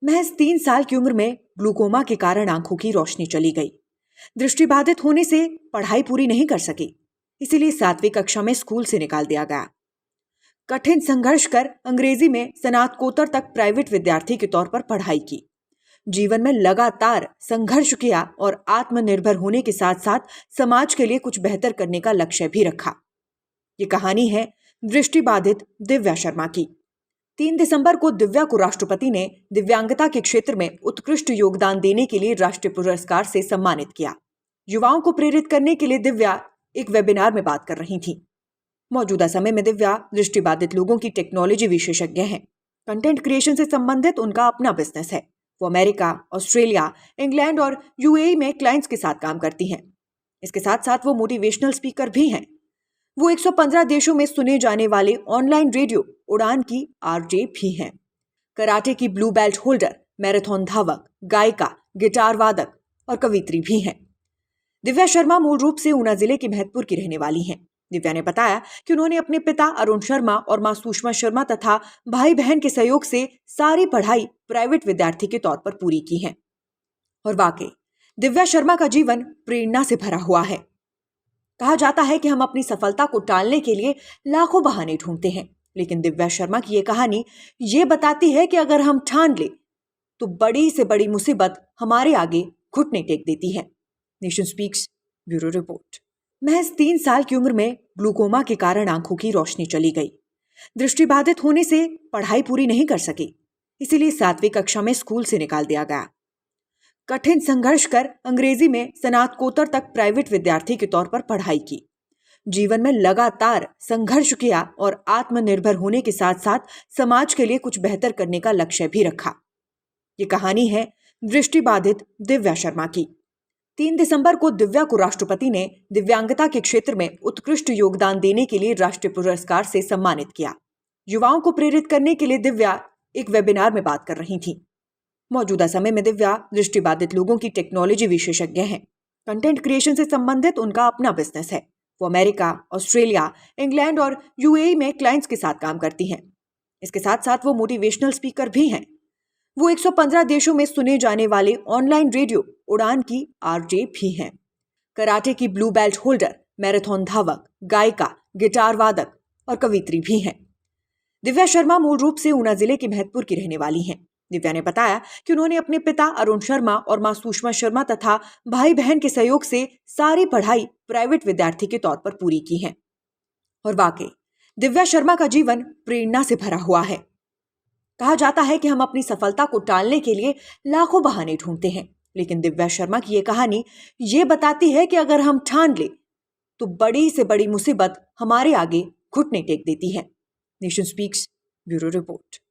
महज 3 साल की उम्र में ग्लूकोमा के कारण आंखों की रोशनी चली गई। दृष्टिबाधित होने से पढ़ाई पूरी नहीं कर सकी, इसीलिए 7वीं कक्षा में स्कूल से निकाल दिया गया। कठिन संघर्ष कर अंग्रेजी में स्नातकोत्तर तक प्राइवेट विद्यार्थी के तौर पर पढ़ाई की। जीवन में लगातार संघर्ष किया और आत्मनिर्भर होने के साथ साथ समाज के लिए कुछ बेहतर करने का लक्ष्य भी रखा। ये कहानी है दृष्टिबाधित दिव्या शर्मा की। 3 दिसंबर को दिव्या को राष्ट्रपति ने दिव्यांगता के क्षेत्र में उत्कृष्ट योगदान देने के लिए राष्ट्रीय पुरस्कार से सम्मानित किया। युवाओं को प्रेरित करने के लिए दिव्या एक वेबिनार में बात कर रही थी। मौजूदा समय में दिव्या दृष्टिबाधित लोगों की टेक्नोलॉजी विशेषज्ञ हैं। कंटेंट क्रिएशन से संबंधित उनका अपना बिजनेस है। वो अमेरिका, ऑस्ट्रेलिया, इंग्लैंड और यूएई में क्लाइंट्स के साथ काम करती हैं। इसके साथ साथ वो मोटिवेशनल स्पीकर भी हैं। वो 115 देशों में सुने जाने वाले ऑनलाइन रेडियो उड़ान की आरजे भी हैं। कराटे की ब्लू बेल्ट होल्डर, मैराथन धावक, गायिका, गिटार वादक और कवित्री भी हैं। दिव्या शर्मा मूल रूप से ऊना जिले के महतपुर की रहने वाली हैं। दिव्या ने बताया कि उन्होंने अपने पिता अरुण शर्मा और मां सुषमा शर्मा तथा भाई बहन के सहयोग से सारी पढ़ाई प्राइवेट विद्यार्थी के तौर पर पूरी की है। और वाकई दिव्या शर्मा का जीवन प्रेरणा से भरा हुआ है। कहा जाता है कि हम अपनी सफलता को टालने के लिए लाखों बहाने ढूंढते हैं, लेकिन दिव्या शर्मा की यह कहानी ये बताती है कि अगर हम ठान ले तो बड़ी से बड़ी मुसीबत हमारे आगे घुटने टेक देती है। Nation speaks bureau report. महज 3 साल की उम्र में ग्लूकोमा के कारण आंखों की रोशनी चली गई। दृष्टिबाधित होने से पढ़ाई पूरी नहीं कर सकी, इसीलिए 7वीं कक्षा में स्कूल से निकाल दिया गया। कठिन संघर्ष कर अंग्रेजी में स्नातकोत्तर तक प्राइवेट विद्यार्थी के तौर पर पढ़ाई की। जीवन में लगातार संघर्ष किया और आत्मनिर्भर होने के साथ साथ समाज के लिए कुछ बेहतर करने का लक्ष्य भी रखा। ये कहानी है दृष्टिबाधित दिव्या शर्मा की। 3 दिसंबर को दिव्या को राष्ट्रपति ने दिव्यांगता के क्षेत्र में उत्कृष्ट योगदान देने के लिए राष्ट्रीय पुरस्कार से सम्मानित किया। युवाओं को प्रेरित करने के लिए दिव्या एक वेबिनार में बात कर रही थी। मौजूदा समय में दिव्या दृष्टिबाधित लोगों की टेक्नोलॉजी विशेषज्ञ हैं। कंटेंट क्रिएशन से संबंधित उनका अपना बिजनेस है। वो अमेरिका, ऑस्ट्रेलिया, इंग्लैंड और यूएई में क्लाइंट्स के साथ काम करती हैं। इसके साथ साथ वो मोटिवेशनल स्पीकर भी हैं। वो 115 देशों में सुने जाने वाले ऑनलाइन रेडियो उड़ान की आरजे भी हैं। कराटे की ब्लू बेल्ट होल्डर, मैराथन धावक, गायिका, गिटार वादक और कवित्री भी हैं। दिव्या शर्मा मूल रूप से ऊना जिले के महतपुर की रहने वाली हैं। दिव्या ने बताया कि उन्होंने अपने पिता अरुण शर्मा और मां सुषमा शर्मा तथा भाई बहन के सहयोग से सारी पढ़ाई प्राइवेट विद्यार्थी के तौर पर पूरी की है। और वाकई दिव्या शर्मा का जीवन प्रेरणा से भरा हुआ है। कहा जाता है कि हम अपनी सफलता को टालने के लिए लाखों बहाने ढूंढते हैं, लेकिन दिव्या शर्मा की यह कहानी ये बताती है कि अगर हम ठान ले तो बड़ी से बड़ी मुसीबत हमारे आगे घुटने टेक देती है। Nation speaks bureau report.